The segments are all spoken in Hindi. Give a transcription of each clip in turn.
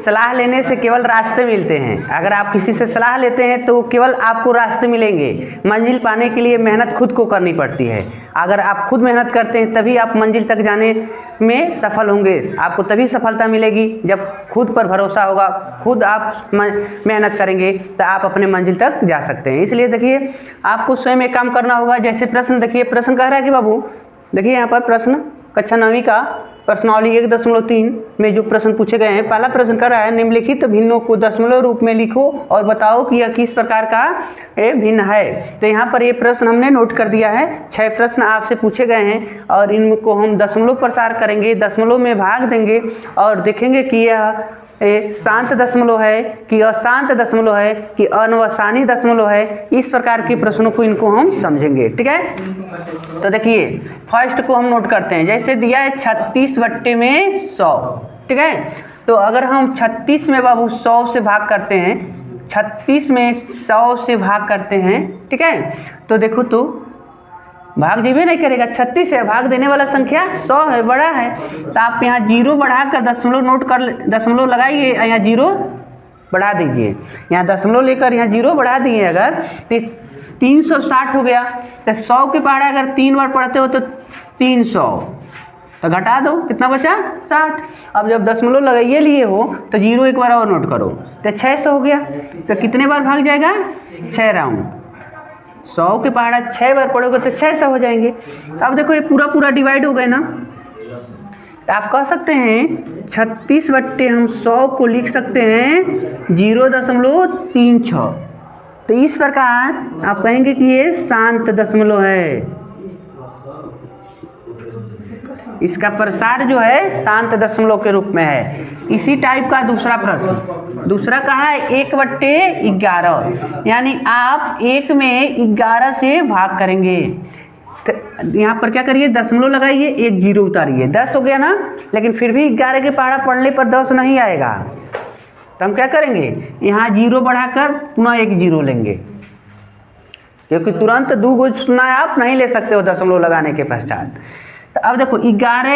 सलाह लेने से केवल रास्ते मिलते हैं। अगर आप किसी से सलाह लेते हैं तो केवल आपको रास्ते मिलेंगे। मंजिल पाने के लिए मेहनत खुद को करनी पड़ती है। अगर आप खुद मेहनत करते हैं तभी आप मंजिल तक जाने में सफल होंगे। आपको तभी सफलता मिलेगी जब खुद पर भरोसा होगा, खुद आप मेहनत करेंगे तो आप अपने मंजिल तक जा सकते हैं। इसलिए देखिए आपको स्वयं एक काम करना होगा। जैसे प्रश्न देखिए, प्रश्न कह रहा है कि बाबू देखिए यहाँ पर प्रश्न कक्षा 9वीं का प्रश्नावली 1.3 में जो प्रश्न पूछे गए हैं, पहला प्रश्न कर रहा है निम्नलिखित भिन्नों को दशमलव रूप में लिखो और बताओ कि यह किस प्रकार का भिन्न है। तो यहाँ पर ये प्रश्न हमने नोट कर दिया है। 6 प्रश्न आपसे पूछे गए हैं और इनको हम दशमलव प्रसार करेंगे, दशमलव में भाग देंगे और देखेंगे कि यह शांत दशमलव है कि अशांत दशमलव है कि अनवसानी दशमलव है। इस प्रकार के प्रश्नों को इनको हम समझेंगे। ठीक है, तो देखिए फर्स्ट को हम नोट करते हैं। जैसे दिया है 36 बट्टे में 100। ठीक है, तो अगर हम 36 में बाबू 100 से भाग करते हैं, 36 में 100 से भाग करते हैं, ठीक है, तो देखो तो भाग जीवे नहीं करेगा। 36 है, भाग देने वाला संख्या 100 है, बड़ा है। तो आप यहाँ 0 बढ़ाकर दशमलव नोट कर, दशमलव लगाइए, यहाँ 0 बढ़ा दीजिए। यहाँ दशमलव लेकर यहाँ 0 बढ़ा दिए अगर तो 360 हो गया। तो 100 के पहाड़ा अगर 3 बार पढ़ते हो तो 300, तो घटा दो, कितना बचा 60। अब जब दशमलव लगाइए लिए हो तो 0 एक बार और नोट करो तो 600 हो गया। तो कितने बार भाग जाएगा 6 राउंड। 100 के पहाड़ा 6 बार पढ़ोगे तो 600 हो जाएंगे। तो अब देखो ये पूरा पूरा डिवाइड हो गए ना। तो आप कह सकते हैं 36 बट्टे हम 100 को लिख सकते हैं 0.36। तो इस प्रकार आप कहेंगे कि ये शांत दशमलव है। इसका प्रसार जो है शांत दशमलव के रूप में है। इसी टाइप का दूसरा प्रश्न, दूसरा कहा है 1/11, यानी आप 1 में 11 से भाग करेंगे। तो यहाँ पर क्या करिए, दशमलव लगाइए, 1 0 उतारिए, 10 हो गया ना। लेकिन फिर भी 11 के पहाड़ा पढ़ने पर 10 नहीं आएगा। तो हम क्या करेंगे, यहाँ 0 बढ़ाकर पुनः 1 0 लेंगे, क्योंकि तुरंत 2 गो सुना आप नहीं ले सकते हो दशमलव लगाने के पश्चात। तो अब देखो 11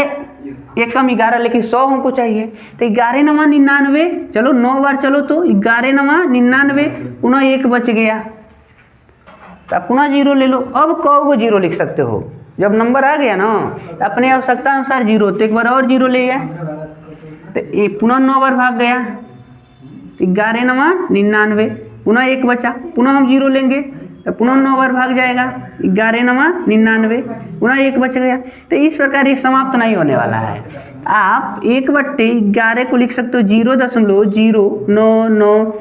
एकम 11, लेकिन 100 हमको चाहिए। तो 11 9 99, चलो 9 बार चलो तो 11 9 99, पुनः 1 बच गया। तो अब पुनः 0 ले लो। अब कौ को 0 लिख सकते हो, जब नंबर आ गया ना तो अपने आवश्यकता अनुसार 0, तो एक बार और 0 ले गया। तो ये पुनः 9 बार भाग गया, 11 9 99, पुनः 1 बचा, पुनः हम 0 लेंगे तो पुनः 9 बार भाग जाएगा, 11 9 99, पुनः 1 बच गया। तो इस प्रकार ये समाप्त नहीं होने वाला है। आप 1/11 को लिख सकते हो 0.099,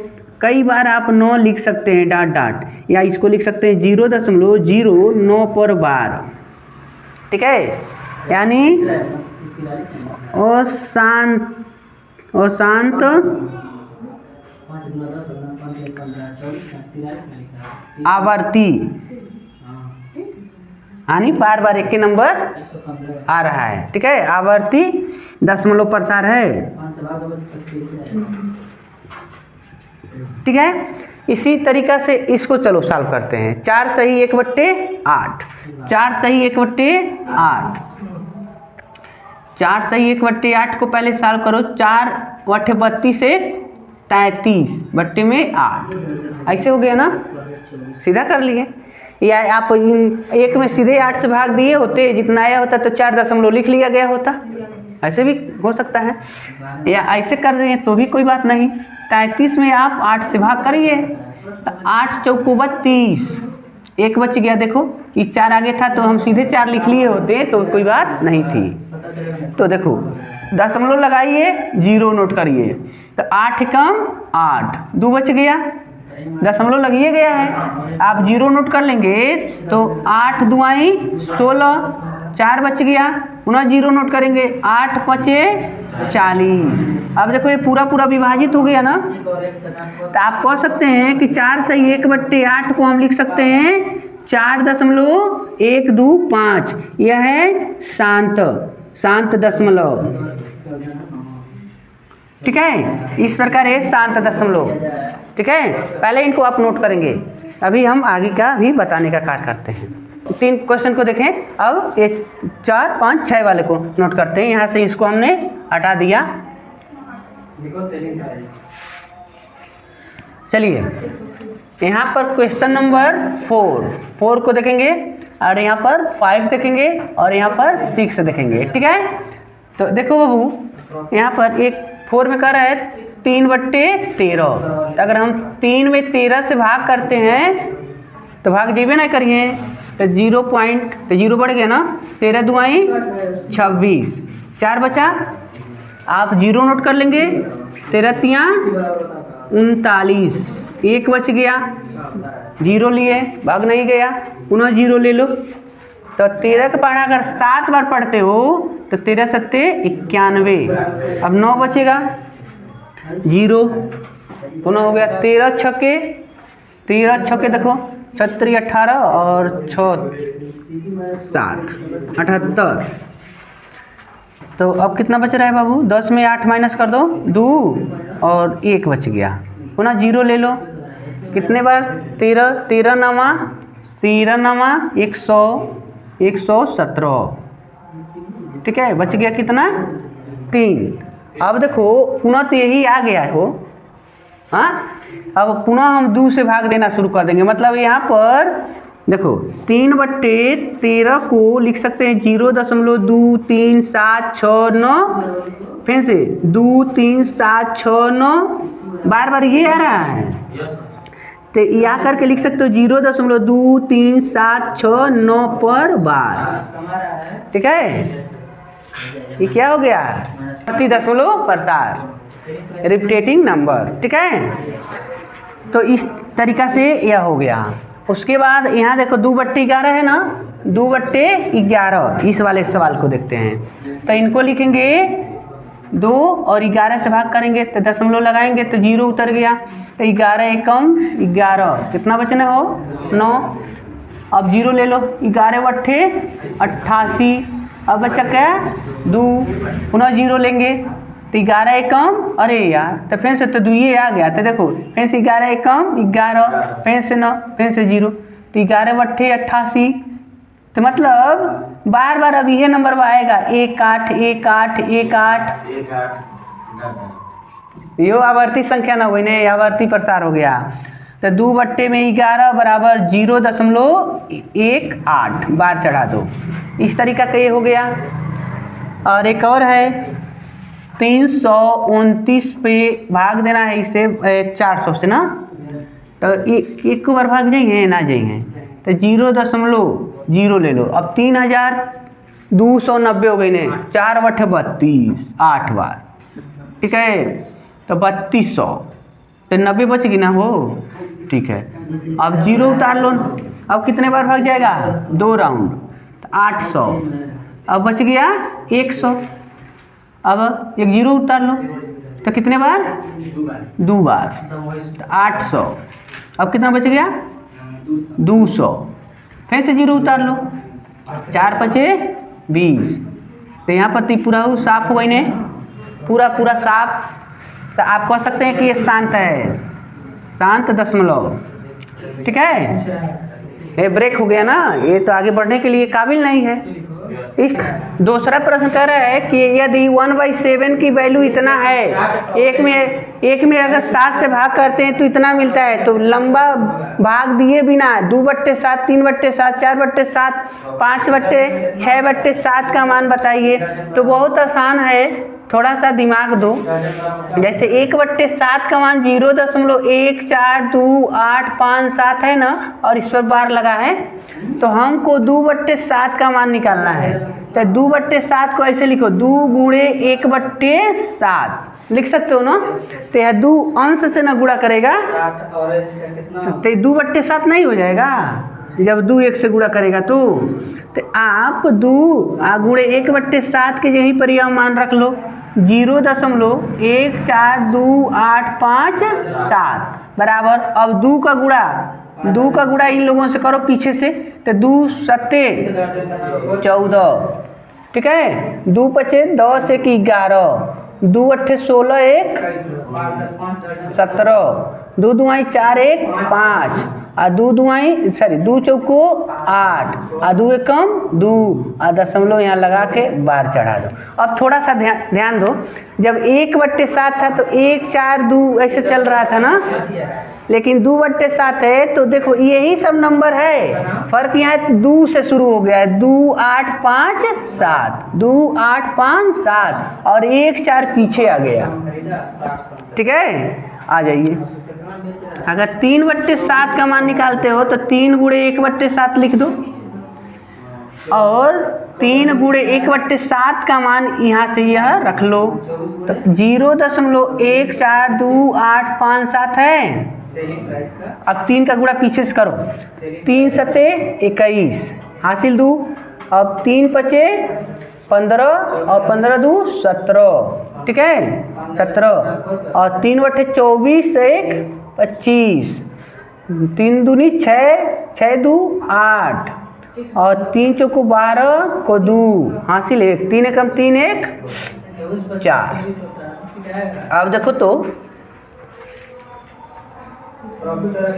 कई बार आप 9 लिख सकते हैं डाट डाट, या इसको लिख सकते हैं 0.09 पर बार। ठीक है, यानी अशांत आवर्ती, यानी बार बार एक के नंबर आ रहा है। ठीक है, आवर्ती दशमलव प्रसार है। ठीक है, इसी तरीका से इसको चलो सॉल्व करते हैं। 4 सही 1/8, 4 सही 1/8, 4 सही 1/8 को पहले सॉल्व करो। 4 8 32 से 33 बट्टे में 8, ऐसे हो गया ना, सीधा कर लिए। या आप एक में सीधे 8 से भाग दिए होते, जितना आया होता तो 4 दशमलव लिख लिया गया होता, ऐसे भी हो सकता है। या ऐसे कर दें तो भी कोई बात नहीं। 33 में आप 8 से भाग करिए, तो 8 चौको 32, 1 बच गया। देखो ये 4 आगे था तो हम सीधे 4 लिख लिए होते तो कोई बात नहीं थी। तो देखो दशमलव लगाइए, 0 नोट करिए, तो 8 कम 8, 2 बच गया, दशमलव लगिए गया है। आप 0 नोट कर लेंगे तो 8 दुआई 16, 4 बच गया, पुनः 0 नोट करेंगे, 8 5 40। अब देखो ये पूरा पूरा विभाजित हो गया ना। तो आप कह सकते हैं कि 4 सही 1/8 को हम लिख सकते हैं 4.125। यह है शांत दशमलव। ठीक है, इस प्रकार है शांत दशमलव। ठीक है, पहले इनको आप नोट करेंगे, अभी हम आगे का भी बताने का कार्य करते हैं। 3 क्वेश्चन को देखें। अब ये 4 5 6 वाले को नोट करते हैं। यहाँ से इसको हमने हटा दिया, चलिए यहाँ पर क्वेश्चन नंबर 4 को देखेंगे और यहाँ पर 5 देखेंगे और यहाँ पर 6 देखेंगे, ठीक है। तो देखो बाबू यहाँ पर एक 4 में कह रहा है 3/13। तो अगर हम 3 में 13 से भाग करते हैं तो भाग जीवे ना करिए तो 0 बढ़ गया ना, 13 दुआई 26, 4 बचा, आप 0 नोट कर लेंगे, 13 तिया 39, 1 बच गया, 0 लिए भाग नहीं गया, पुनः 0 ले लो। तो 13 का पढ़ा अगर 7 बार पढ़ते हो तो 13 सत्ते 91, अब 9 बचेगा, 0 पुनः हो गया, 13 छक्के देखो 36 18 और 6 7 78। तो अब कितना बच रहा है बाबू, 10 में 8 माइनस कर दो 2 और 1 बच गया, पुनः 0 ले लो, कितने बार 13 नवा 117, ठीक है, बच गया कितना 3। अब देखो पुनः तो यही आ गया है वो, हाँ, अब पुनः हम 2 से भाग देना शुरू कर देंगे, मतलब यहाँ पर देखो 3/13 को लिख सकते हैं 0.237669, फिर से 23769, बार बार ये आ रहा है, तो यहाँ करके लिख सकते हो 0.23769 पर बार, ठीक है। ये क्या हो गया, 30.4 रिपीटिंग नंबर, ठीक है। तो इस तरीका से यह हो गया। उसके बाद यहाँ देखो 2/11 है ना, 2/11, इस वाले सवाल को देखते हैं। तो इनको लिखेंगे 2 और 11 से भाग करेंगे तो दशमलव लगाएंगे तो 0 उतर गया, तो 11 एकम 11, कितना बचना हो 9, अब 0 ले लो, 11 बट्ठे 88, अब बचा क्या 2, पुनः 0 लेंगे तो 11 एकम, अरे यार तो फिर से तो 2 ये आ गया, तो देखो फिर से 11 एकम 11, फिर से 9, फिर से 0, तो 11 बट्ठे 88, तो मतलब बार बार अब यह नंबर आएगा 18 18 18, यो आवर्ती संख्या ना हुई ने, आवर्ती प्रसार हो गया। तो 2/11 बराबर 0.18 बार चढ़ा दो, इस तरीका का ये हो गया। और एक और है 329 पे भाग देना है इसे 400 से ना, तो एक को बार भाग जाइए ना जाइए, तो 0.0 ले लो, अब 3290 हो गई ने, 4/32 8 बार, ठीक है, तो 3200, तो 90 बच गई ना हो, ठीक है। अब 0 उतार लो, अब कितने बार भाग जाएगा 2 राउंड, तो 800, अब बच गया 100, अब एक 0 उतार लो तो कितने बार 2 बार, तो 800, अब कितना बच गया 200, फिर से 0 उतार लो, 4 5 20, तो यहाँ पर पूरा साफ हो गई ने, पूरा साफ। तो आप कह सकते हैं कि ये शांत है, शांत दशमलव, ठीक है। ये ब्रेक हो गया ना, ये तो आगे बढ़ने के लिए काबिल नहीं है। इस दूसरा प्रश्न कह रहा है कि यदि 1/7 की वैल्यू इतना है, एक में अगर 7 से भाग करते हैं तो इतना मिलता है, तो लंबा भाग दिए बिना 2/7 3/7 4/7 5/6/7 का मान बताइए। तो बहुत आसान है, थोड़ा सा दिमाग दो। जैसे 1/7 का मान 0.142857 है ना, और इस पर बार लगा है, तो हमको 2/7 का मान निकालना है। तो 2/7 को ऐसे लिखो, 2 गुणे 1/7 लिख सकते हो ना। तो यह 2 अंश से ना गुणा करेगा तो 2/7 नहीं हो जाएगा, जब 2 1 से गुणा करेगा तो आप 2 गुणे 1/7 के यहीं पर यह मान रख लो, 0.1428557 बराबर। अब 2 का गुणा इन लोगों से करो पीछे से, तो 2 7 14, ठीक है, 2 5 10 1 11, 2 8 16 1 17, 2 2 4 1 5, दो दुआई सॉरी 2 चौको 8 2 एकम 2 दशमलव यहाँ लगा के बार चढ़ा दो। अब थोड़ा सा ध्यान दो, जब 1/7 था तो 1 4 2 ऐसे चल रहा था ना, लेकिन 2/7 है तो देखो यही सब नंबर है, फर्क यहाँ 2 से शुरू हो गया है, 2 8 5 7 2 8 5 7 और 1 4 पीछे आ गया। ठीक है, आ जाइए। अगर 3/7 का मान निकालते हो तो 3 गुणे 1/7 लिख दो, और 3 गुणे 1/7 का मान यहाँ से यह रख लो, तो 0.14285 है। अब 3 का गुणा पीछे से करो, 3 सते 21 हासिल 2, अब 3 पचे 15 और 15 2 17। ठीक है, 17 और 3/24 1 25, 3 दूनी 6 6 2 8 और 3 चौको 12 को 2 हासिल 1, 3 एकम 3 1 4। अब देखो तो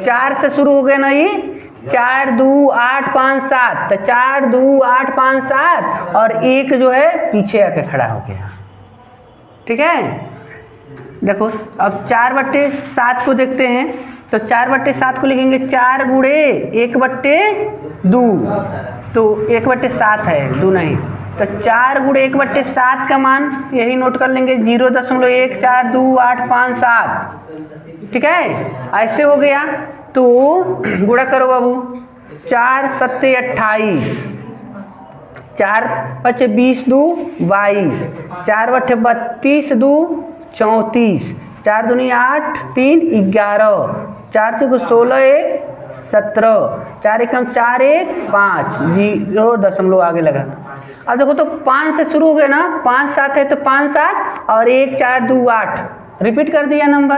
4 से शुरू हो गया ना, ये 4 2 8 5 7, तो 4 2 8 5 7 और 1 जो है पीछे आके खड़ा हो गया। ठीक है, देखो अब 4/7 को देखते हैं, तो 4/7 को लिखेंगे 4 गुणे 1/2, तो 1/7 है 2 नहीं, तो 4 गुणे 1/7 का मान यही नोट कर लेंगे 0.14285 ठीक है, ऐसे हो गया। तो गुणा करो बाबू, 4 सत्ते 28, 4 पचे 20 2 22, 4/32 2 34, 4 दूनी 8 3 11, 4 चौको 16 1 17, 4 एकम 4 1 5 0 आगे लगा। अब देखो तो 5 से शुरू हो गया ना, 5 7 है तो 5 7 और 1 4 2 8 रिपीट कर दिया नंबर।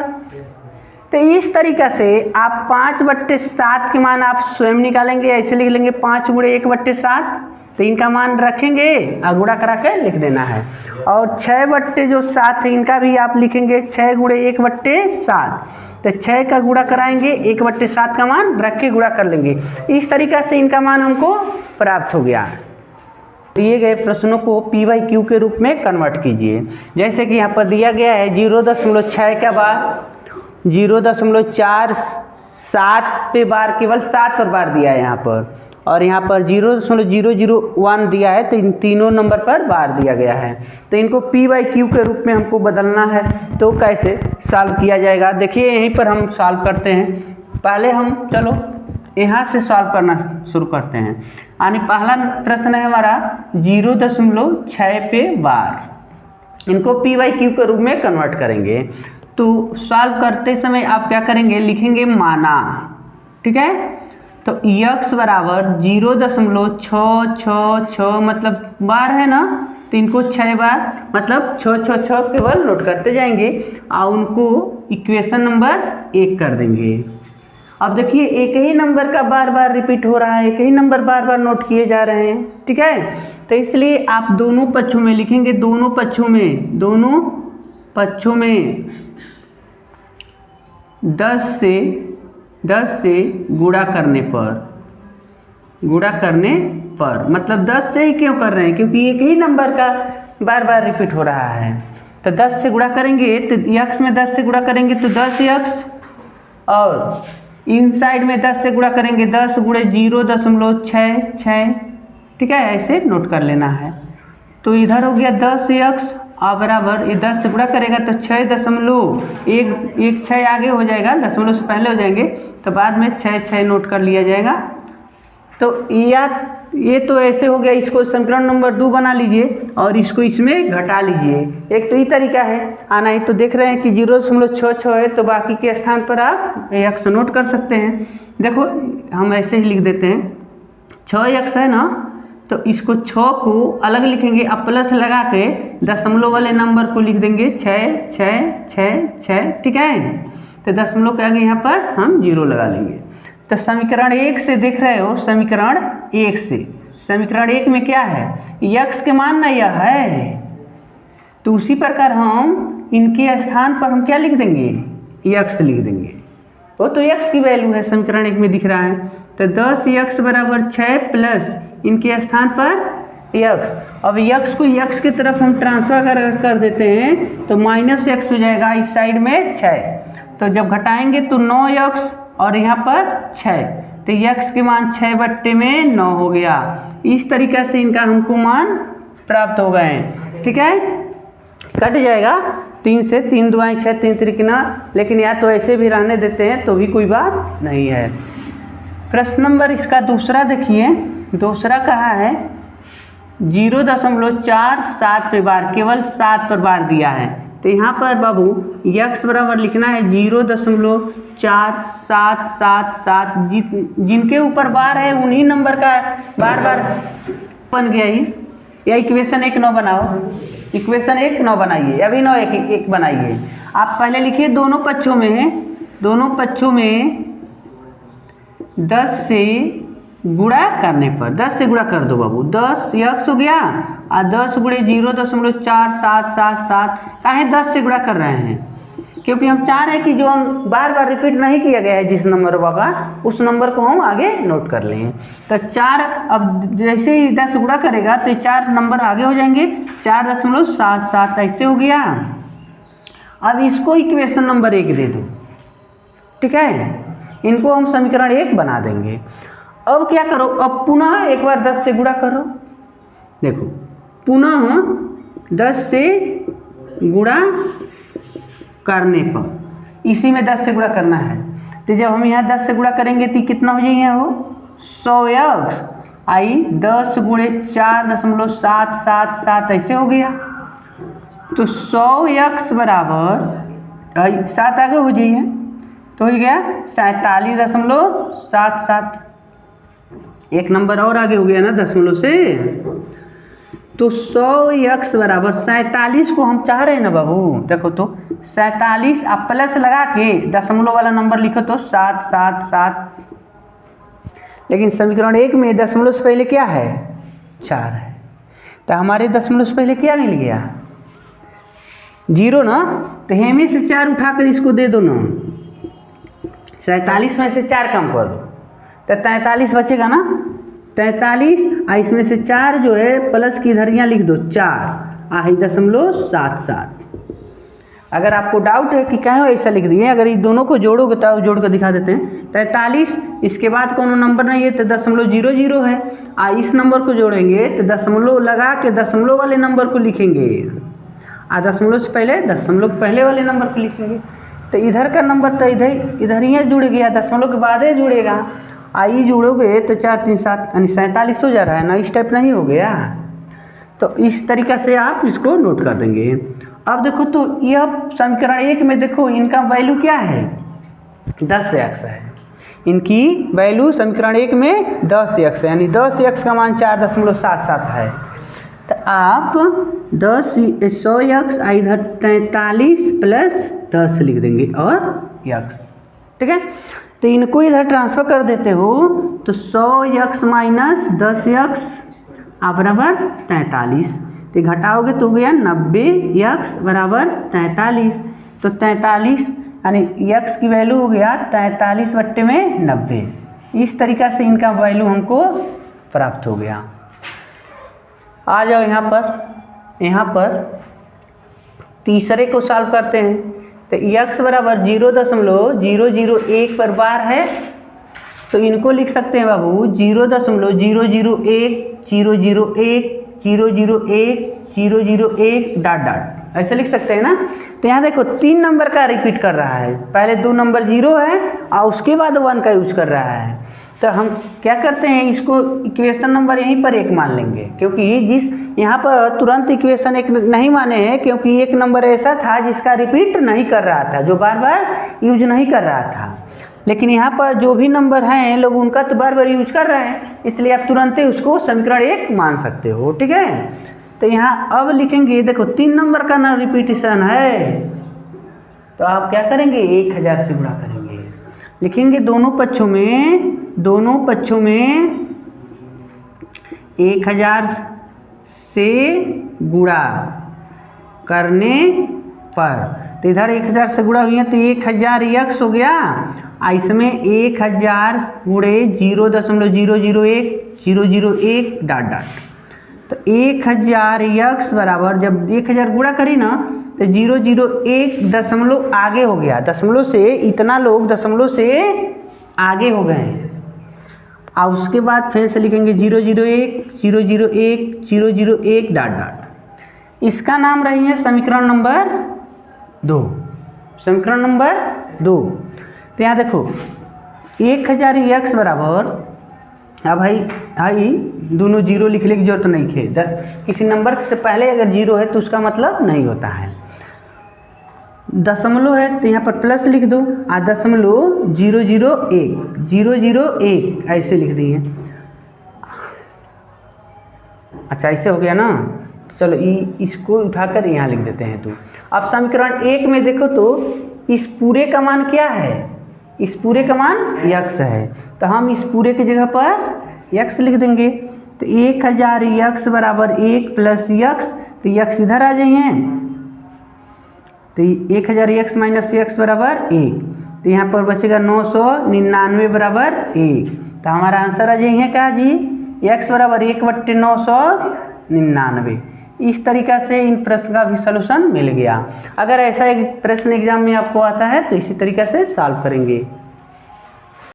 तो इस तरीक़ा से आप 5/7 के मान आप स्वयं निकालेंगे, ऐसे लिख लेंगे 5 गुणे 1/7, तो इनका मान रखेंगे और गुणा करा के लिख देना है। और 6/7 है इनका भी आप लिखेंगे 6 गुणे 1/7, तो 6 का गुणा कराएंगे 1/7 का मान रख के गुणा कर लेंगे। इस तरीक़ा से इनका मान हमको प्राप्त हो गया। दिए गए प्रश्नों को P/Q के रूप में कन्वर्ट कीजिए। जैसे कि यहाँ पर दिया गया है 0.6 का बार, 0.47 पे बार केवल 7 पर बार दिया है यहाँ पर, और यहाँ पर 0.001 दिया है, तो इन तीनों नंबर पर बार दिया गया है। तो इनको P/Q के रूप में हमको बदलना है, तो कैसे सॉल्व किया जाएगा देखिए, यहीं पर हम सॉल्व करते हैं। पहले हम चलो यहाँ से सॉल्व करना शुरू करते हैं। यानी पहला प्रश्न है हमारा 0.6 पे बार, इनको P/Q के रूप में कन्वर्ट करेंगे। तो सॉल्व करते समय आप क्या करेंगे, लिखेंगे माना। ठीक है, तो x बराबर 0.666 मतलब बार है ना, तो इनको 6 बार मतलब 6 6 6 केवल नोट करते जाएंगे और उनको इक्वेशन नंबर 1 कर देंगे। अब देखिए एक ही नंबर का बार बार रिपीट हो रहा है, एक ही नंबर बार बार नोट किए जा रहे हैं। ठीक है, तो इसलिए आप दोनों पक्षों में लिखेंगे, दोनों पक्षों में 10 से गुणा करने पर मतलब 10 से ही क्यों कर रहे हैं, क्योंकि एक ही नंबर का बार बार रिपीट हो रहा है। तो 10 से गुणा करेंगे तो x में 10 से गुणा करेंगे तो 10x, और इन साइड में 10 से गुणा करेंगे 10 गुणे 0.66। ठीक है, ऐसे नोट कर लेना है। तो इधर हो गया 10x और बराबर ये 10 से गुणा करेगा तो 6.1 आगे हो जाएगा, दशमलव से पहले हो जाएंगे, तो बाद में 6 नोट कर लिया जाएगा। तो ये तो ऐसे हो गया, इसको समीकरण नंबर 2 बना लीजिए और इसको इसमें घटा लीजिए। एक तो ये तरीका है आना ही, तो देख रहे हैं कि 0.66 है, तो बाकी के स्थान पर आप x नोट कर सकते हैं। देखो हम ऐसे ही लिख देते हैं, 6x है ना, तो इसको 6 को अलग लिखेंगे, अब प्लस लगा के दशमलव वाले नंबर को लिख देंगे 6 6 6 6। ठीक है, तो दशमलव के आगे यहाँ पर हम 0 लगा लेंगे। तो समीकरण 1 से देख रहे हो, समीकरण 1 में क्या है, x के मान ना यह है, तो उसी प्रकार हम इनके स्थान पर हम क्या लिख देंगे, x लिख देंगे। वो तो x की वैल्यू है, समीकरण 1 में दिख रहा है। तो 10x बराबर 6 प्लस इनके स्थान पर x। अब x को x की तरफ हम ट्रांसफर कर देते हैं तो -x हो जाएगा इस साइड में 6। तो जब घटाएंगे तो 9x और यहाँ पर 6, तो x के मान 6/9 हो गया। इस तरीक़े से इनका हमको मान प्राप्त हो गए। ठीक है, कट जाएगा 3 से, 3 दुआएं 6, 3 त्रिकोण, लेकिन या तो ऐसे भी रहने देते हैं तो भी कोई बात नहीं है। प्रश्न नंबर इसका दूसरा देखिए। दूसरा कहा है 0.47 पे बार, केवल 7 पर बार दिया है। तो यहाँ पर बाबू x बराबर लिखना है 0.4777। जिनके ऊपर बार है उन्हीं नंबर का बार बार बन गया ही। या इक्वेशन 1 9 बनाओ, इक्वेशन 1 9 बनाइए, अभी 9 1 बनाइए। आप पहले लिखिए दोनों पक्षों में 10 से गुणा करने पर, 10 से गुणा कर दो बाबू, 10x हो गया और 10 गुणे 0.4777। काहे 10 से गुणा कर रहे हैं? क्योंकि हम चाह रहे हैं कि जो बार बार रिपीट नहीं किया गया है जिस नंबर का, उस नंबर को हम आगे नोट कर लें। तो 4, अब जैसे ही 10 गुणा करेगा तो 4 नंबर आगे हो जाएंगे, 4.77 ऐसे हो गया। अब इसको इक्वेशन नंबर 1 दे दो। ठीक है, इनको हम समीकरण 1 बना देंगे। अब क्या करो, अब पुनः एक बार 10 से गुणा करो। देखो पुनः 10 से गुणा करने पर, इसी में 10 से गुणा करना है। तो जब हम यहाँ 10 से गुणा करेंगे तो कितना हो जाएगा वो 100x आई 10 गुणे 4.777 ऐसे हो गया। तो 100x बराबर 7 आगे हो जाइए तो हो गया 47.77। एक नंबर और आगे हो गया ना दशमलव से। तो 100x बराबर 47 को हम चाह रहे हैं ना बाबू। देखो तो 47 आप प्लस लगा के दशमलव वाला नंबर लिखो तो 777। लेकिन समीकरण 1 में दशमलव से पहले क्या है 4 है, तो हमारे दशमलव से पहले क्या मिल गया 0 ना। तो हेमी से 4 उठाकर इसको दे दो ना, 47 में से 4 कम कर दो तो 43 बचेगा ना। 43 और इसमें से 4 जो है प्लस की इधर यहाँ लिख दो 4 आई 0.77। अगर आपको डाउट है कि क्यों ऐसा लिख दिए, अगर ये दोनों को जोड़ोगे तो जोड़ कर दिखा देते हैं। 43 इसके बाद कोनो नंबर नहीं है तो 0.00 है, और इस नंबर को जोड़ेंगे तो दशमलव लगा के दशमलव वाले नंबर को लिखेंगे, और दशमलव से पहले दशमलव पहले वाले नंबर को लिखेंगे। तो इधर का नंबर तो इधर ही जुड़ गया, दशमलव के बाद ही जुड़ेगा। आई जोड़ोगे तो 4 3 7 यानी 47 हो जा रहा है ना, इस टाइप नहीं हो गया। तो इस तरीक़ा से आप इसको नोट कर देंगे। अब देखो तो यह समीकरण 1 में देखो इनका वैल्यू क्या है 10x है। इनकी वैल्यू समीकरण 1 में 10x है, यानी 10x का मान 4.77 है। तो आप 100x इधर 43 प्लस 10 लिख देंगे और x। ठीक है, तो इनको इधर ट्रांसफर कर देते हो तो 100x माइनस 10x बराबर 43। तो घटाओगे तो हो गया 90x बराबर 43। तो 43 यानी x की वैल्यू हो गया 43/90। इस तरीक़ा से इनका वैल्यू हमको प्राप्त हो गया। आ जाओ यहाँ पर तीसरे को सॉल्व करते हैं। तो x बराबर 0.001 पर बार है, तो इनको लिख सकते हैं बाबू 0.001 डॉट डॉट ऐसे लिख सकते हैं ना। तो यहाँ देखो 3 नंबर का रिपीट कर रहा है, पहले 2 नंबर 0 है और उसके बाद 1 का यूज कर रहा है। तो हम क्या करते हैं इसको इक्वेशन नंबर यहीं पर 1 मान लेंगे, क्योंकि जिस यहाँ पर तुरंत इक्वेशन 1 नहीं माने हैं, क्योंकि एक नंबर ऐसा था जिसका रिपीट नहीं कर रहा था, जो बार बार यूज नहीं कर रहा था। लेकिन यहाँ पर जो भी नंबर हैं लोग उनका तो बार बार यूज कर रहे हैं, इसलिए आप तुरंत ही उसको समीकरण 1 मान सकते हो। ठीक है, तो यहाँ अब लिखेंगे, देखो 3 नंबर का ना रिपीटिशन है, तो आप क्या करेंगे 1000 से गुणा करेंगे। लिखेंगे दोनों पक्षों में 1000 से गुणा करने पर, तो इधर 1000 से गुणा हुई है तो 1000x हो गया, इसमें 1000 गुणे 0.001 डॉट डॉट, तो 1000 यक्स बराबर, जब 1000 गुणा करी ना तो 001 दशमलव आगे हो गया, दशमलव से इतना लोग दशमलव से आगे हो गए हैं। और उसके बाद फिर से लिखेंगे 001 डॉट डॉट। इसका नाम रही है समीकरण नंबर 2, समीकरण नंबर 2। तो यहाँ देखो 1000 यक्स बराबर, अब भाई दोनों जीरो लिखने की जरूरत नहीं है, 10 किसी नंबर से पहले अगर जीरो है तो उसका मतलब नहीं होता है। दशमलव है तो यहाँ पर प्लस लिख दो, 0.001 ऐसे लिख दिए। अच्छा ऐसे हो गया ना, चलो इसको उठाकर यहाँ लिख देते हैं। तो अब समीकरण 1 में देखो तो इस पूरे का मान क्या है, इस पूरे का मान यक्स है, तो हम इस पूरे की जगह पर यक्स लिख देंगे। तो 1000 यक्स बराबर 1 प्लस यक्स, तो यक्स इधर आ जाइए, तो 1000 यक्स माइनस यक्स बराबर 1, तो यहाँ पर बचेगा 999 बराबर 1। तो हमारा आंसर आ जाइए क्या जी, यक्स बराबर 1/999। इस तरीक़ा से इन प्रश्न का भी सलूशन मिल गया। अगर ऐसा एक प्रश्न एग्जाम में आपको आता है तो इसी तरीक़ा से सॉल्व करेंगे।